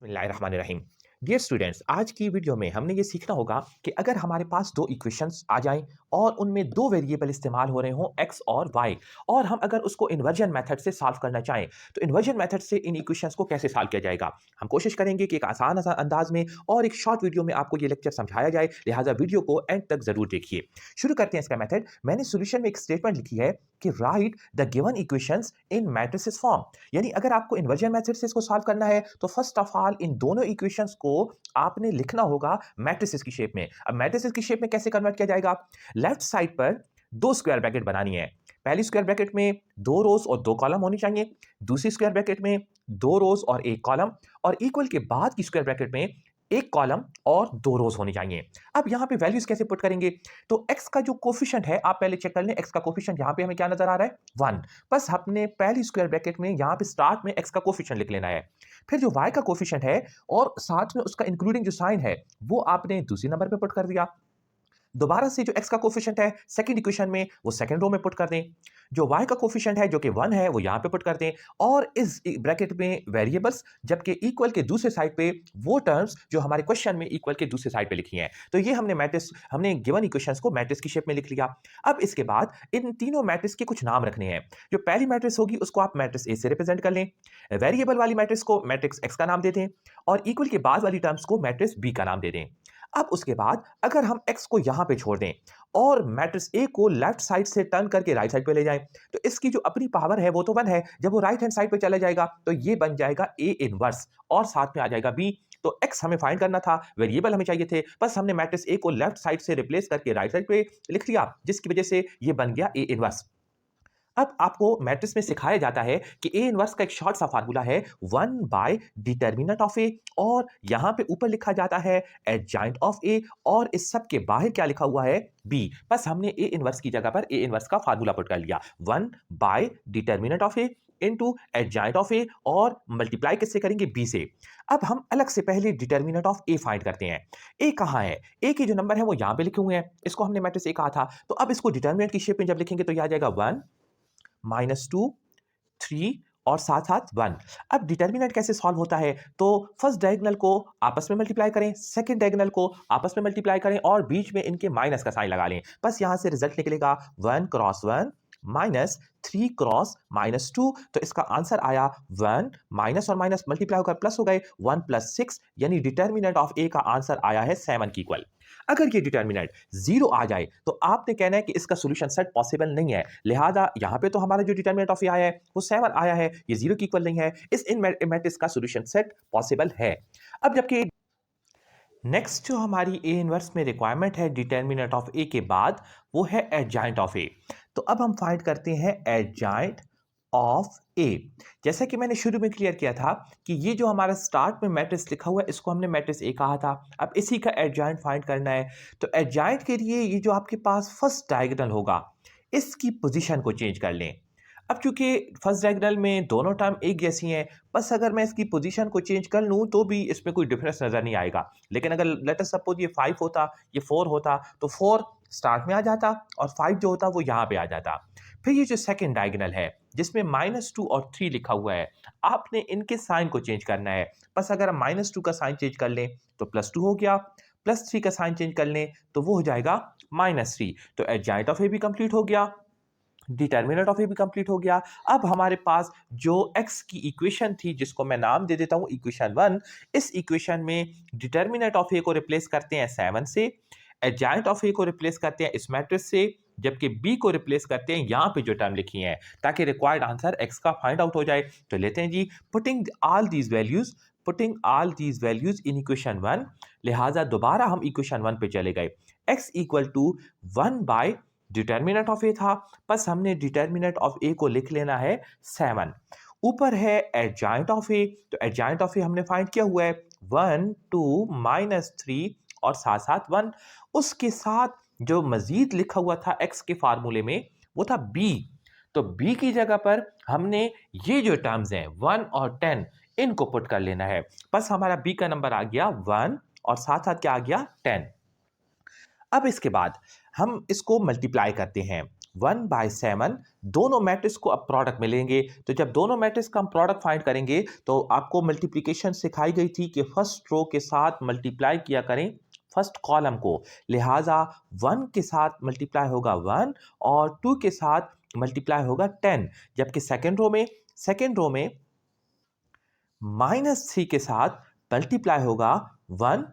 बिस्मिल्लाहिर्रहमानिर्रहीम। Dear students, आज की वीडियो में हमने ये सीखना होगा कि अगर हमारे पास दो इक्वेशंस आ जाएं और उनमें दो वेरिएबल इस्तेमाल हो रहे हों एक्स और वाई, और हम अगर उसको इन्वर्जन मेथड से सॉल्व करना चाहें तो इन्वर्जन मेथड से इन इक्वेशंस को कैसे सॉल्व किया जाएगा। हम कोशिश करेंगे कि एक आसान आसान अंदाज में और एक शॉर्ट वीडियो में आपको ये लेक्चर समझाया जाए, लिहाजा वीडियो को एंड तक जरूर देखिए। शुरू करते हैं इसका मेथड। मैंने सोल्यूशन में एक स्टेटमेंट लिखी है कि right the given equations in matrices form. यानी अगर आपको इन्वर्जन मेथड से इसको सॉल्व करना है तो फर्स्ट ऑफ ऑल इन दोनों इक्वेशंस को आपने लिखना होगा मैट्रिसेस की शेप में। अब मैट्रिसेस की शेप में कैसे कन्वर्ट किया जाएगा? लेफ्ट साइड पर दो स्क्वायर ब्रैकेट बनानी है। पहली स्क्वायर ब्रैकेट में दो रोज और दो कॉलम होनी चाहिए, दूसरी स्क्वायर ब्रैकेट में दो रोज और एक कॉलम, और इक्वल के बाद की स्क्वायर ब्रैकेट में एक कॉलम और दो रोज होनी चाहिए। अब यहां पे वैल्यूज कैसे पुट करेंगे? तो x का जो कोफिशिएंट है आप पहले चेक कर लें। x का कोफिशिएंट यहां पे हमें क्या नजर आ रहा है? 1। बस हमने पहली स्क्वायर ब्रैकेट में यहां पे स्टार्ट में x का कोफिशिएंट लिख लेना है। फिर जो y का कोफिशिएंट है और साथ में उसका इंक्लूडिंग जो साइन है वो आपने दूसरी नंबर पे पुट कर दिया। दोबारा से जो x का कोफिशिएंट है सेकंड इक्वेशन में वो सेकंड रो में पुट कर दें। जो y का कोफिशिएंट है जो कि 1 है वो यहां पे पुट कर दें, और इस ब्रैकेट में वेरिएबल्स, जबकि इक्वल के दूसरे साइड पे वो टर्म्स जो हमारे क्वेश्चन में इक्वल के दूसरे साइड पे लिखी हैं। तो ये हमने गिवन इक्वेशंस को मैट्रिक्स की शेप में लिख लिया। अब इसके बाद इन तीनों मैट्रिक्स के कुछ नाम रखने हैं। जो पहली मैट्रिक्स होगी उसको आप मैट्रिक्स ए से रिप्रेजेंट कर लें, वेरिएबल वाली मैट्रिक्स को मैट्रिक्स एक्स का नाम दे दें, और इक्वल के बाद वाली टर्म्स को मैट्रिक्स बी का नाम दे दें। अब उसके बाद अगर हम x को यहां पे छोड़ दें और मैट्रिक्स ए को लेफ्ट साइड से टर्न करके राइट साइड पे ले जाएं, तो इसकी जो अपनी पावर है वो तो 1 है। जब वो राइट हैंड साइड पे चला जाएगा तो ये बन जाएगा ए इनवर्स और साथ में आ जाएगा बी। तो x हमें फाइंड करना था, वेरिएबल हमें चाहिए थे, बस हमने मैट्रिक्स ए को लेफ्ट साइड से रिप्लेस करके राइट साइड पे लिख लिया, जिसकी वजह से ये बन गया ए इनवर्स। अब आपको मैट्रिक्स में सिखाया जाता है कि ए इनवर्स का एक शॉर्ट सा फार्मूला है 1 बाय डिटर्मिनेंट ऑफ ए, और यहां पे ऊपर लिखा जाता है एडजॉइंट ऑफ ए, और इस सब के बाहर क्या लिखा हुआ है? बी। बस हमने ए इनवर्स की जगह पर ए इनवर्स का फार्मूला पुट कर लिया, 1 by determinant of A into adjoint of A, और मल्टीप्लाई किससे करेंगे? बी से। अब हम अलग से पहले डिटर्मिनेंट ऑफ ए फाइंड करते हैं। ए कहां है? ए के जो नंबर है वो यहां पे लिखे हुए हैं, इसको हमने मैट्रिक्स ए कहा था। तो अब इसको डिटर्मिनेंट की शेप में जब लिखेंगे तो यह आ जाएगा 1 -2 3 और साथ साथ 1। अब डिटर्मिनेंट कैसे सॉल्व होता है? तो फर्स्ट डायगोनल को आपस में मल्टीप्लाई करें, सेकंड डायगोनल को आपस में मल्टीप्लाई करें, और बीच में इनके माइनस का साइन लगा लें। बस यहां से रिजल्ट निकलेगा 1 क्रॉस 1 माइनस 3 क्रॉस -2। तो इसका आंसर आया 1, माइनस और माइनस मल्टीप्लाई होकर प्लस हो गए 1 + 6, यानी डिटर्मिनेंट ऑफ ए का आंसर आया है 7 की इक्वल। अगर ये डिटर्मिनेंट 0 आ जाए तो आपने कहना है कि इसका सॉल्यूशन सेट पॉसिबल नहीं है, लिहाजा यहां पे तो हमारा जो डिटर्मिनेंट ऑफ ए आया है वो 7 आया है, ये 0 की इक्वल नहीं है। इस इन मैट्रिक्स का सॉल्यूशन सेट पॉसिबल है। अब जबकि नेक्स्ट जो हमारी ए इनवर्स में रिक्वायरमेंट है डिटर्मिनेंट ऑफ ए के बाद, वो है एडजॉइंट ऑफ ए। तो अब हम फाइंड करते हैं एडजॉइंट ऑफ ए। जैसा कि मैंने शुरू में क्लियर किया था कि ये जो हमारा स्टार्ट में मैट्रिक्स लिखा हुआ है इसको हमने मैट्रिक्स ए कहा था। अब इसी का एडजॉइंट फाइंड करना है। तो एडजॉइंट के लिए ये जो आपके पास फर्स्ट डायगोनल होगा इसकी पोजीशन को चेंज कर लें। अब चूंकि फर्स्ट डायगोनल में दोनों टर्म एक जैसी हैं, बस अगर मैं इसकी पोजीशन को चेंज कर लूं तो भी इसमें कोई डिफरेंस नजर नहीं आएगा। लेकिन अगर लेट अस सपोज ये 5 होता, ये 4 होता, तो 4 स्टार्ट में आ जाता और 5 जो होता वो यहाँ पे आ जाता। फिर ये जो सेकंड डायगोनल है जिसमें -2 और 3 लिखा हुआ है, आपने इनके साइन को चेंज करना है। बस अगर हम -2 का साइन चेंज कर लें तो +2 हो गया, +3 का साइन चेंज कर लें तो वो हो जाएगा -3। तो एडजॉइंट ऑफ ए भी कंप्लीट हो गया, डिटर्मिनेंट ऑफ ए भी कंप्लीट हो गया। अब हमारे पास जो x की इक्वेशन थी जिसको मैं नाम दे देता हूं इक्वेशन 1, इस इक्वेशन में डिटर्मिनेंट ऑफ ए को रिप्लेस करते हैं 7 से, एडजॉइंट ऑफ ए को रिप्लेस करते हैं इस मैट्रिक्स से, जबकि b को रिप्लेस करते हैं यहां पे जो टर्म लिखी है, ताकि रिक्वायर्ड आंसर x का फाइंड आउट हो जाए। तो लेते हैं जी, putting all these values in equation 1। लिहाजा दोबारा हम इक्वेशन 1 पे चले गए। x equal to 1 by determinant of A था, बस हमने डिटर्मिनेंट ऑफ ए को लिख लेना है 7। ऊपर है एडजॉइंट ऑफ ए, तो एडजॉइंट ऑफ ए हमने फाइंड किया हुआ है 1 2 -3 और साथ साथ 1। उसके साथ जो मजीद लिखा हुआ था x के फार्मूले में वो था b। तो b की जगह पर हमने ये जो टर्म्स हैं 1 और 10 इनको पुट कर लेना है। बस हमारा b का नंबर आ गया 1 और साथ साथ क्या आ गया? 10। अब इसके बाद हम इसको मल्टीप्लाई करते हैं 1/7 दोनों मैट्रिक्स को अब प्रोडक्ट में लेंगे। तो जब दोनों मैट्रिक्स का हम प्रोडक्ट फाइंड करेंगे तो आपको मल्टीप्लिकेशन सिखाई गई थी कि फर्स्ट रो के साथ मल्टीप्लाई किया करें फर्स्ट कॉलम को, लिहाजा 1 के साथ मल्टीप्लाई होगा 1 और 2 के साथ मल्टीप्लाई होगा 10, जबकि सेकेंड रो में -3 के साथ मल्टीप्लाई होगा 1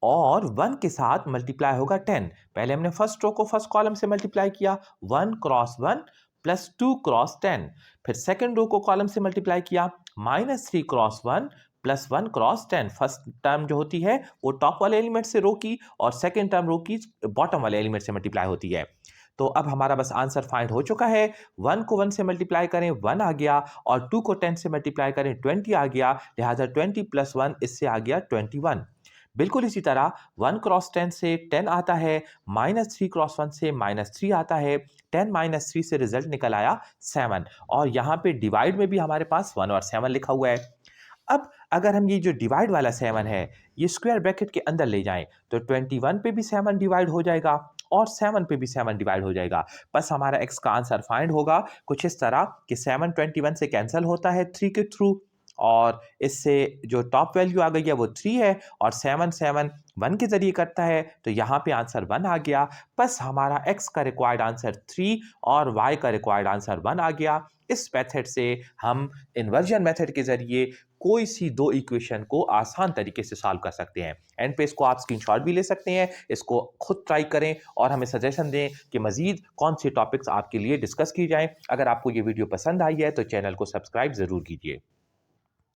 और 1 के साथ मल्टीप्लाई होगा 10। पहले हमने फर्स्ट रो को फर्स्ट कॉलम से मल्टीप्लाई किया 1 क्रॉस 1 प्लस 2 क्रॉस 10। फिर सेकंड रो को कॉलम से मल्टीप्लाई किया -3 cross 1 plus 1 cross 10। First term जो होती है वो टॉप वाले एलिमेंट से रो की और सेकंड टर्म रो की बॉटम वाले एलिमेंट से मल्टीप्लाई होती है। तो अब हमारा बस आंसर फाइंड हो चुका है। 1 को 1 से मल्टीप्लाई करें 1 आ गया और 2 को 10 से मल्टीप्लाई करें 20 आ गया, लिहाजा 20 प्लस 1 इससे आ गया 21। बिल्कुल इसी तरह 1 क्रॉस 10 से 10 आता है, -3 क्रॉस 1 से -3 आता है, 10 -3 से रिजल्ट निकल आया 7 और यहाँ पे डिवाइड में भी हमारे पास 1 और 7 लिखा हुआ है। अब अगर हम ये जो डिवाइड वाला 7 है ये स्क्वायर ब्रैकेट के अंदर ले जाएं तो 21 पे भी 7 डिवाइड हो जाएगा और 7 पे भी 7 डिवाइड हो जाएगा। बस हमारा x का आंसर फाइंड होगा कुछ इस तरह कि 7 21 से कैंसिल होता है 3 के थ्रू और इससे जो टॉप वैल्यू आ गई है वो 3 है और 7 7 1 के जरिए करता है, तो यहाँ पे आंसर 1 आ गया। बस हमारा x का रिक्वायर्ड आंसर 3 और y का रिक्वायर्ड आंसर 1 आ गया। इस मेथड से हम इन्वर्जन मेथड के जरिए कोई सी दो इक्वेशन को आसान तरीके से सॉल्व कर सकते हैं। एंड पे इसको आप स्क्रीनशॉट भी ले सकते हैं, इसको खुद ट्राई करें और हमें सजेशन दें कि मजीद कौन से टॉपिक्स आपके लिए डिस्कस की जाएं। अगर आपको ये वीडियो पसंद आई है तो चैनल को सब्सक्राइब ज़रूर कीजिए।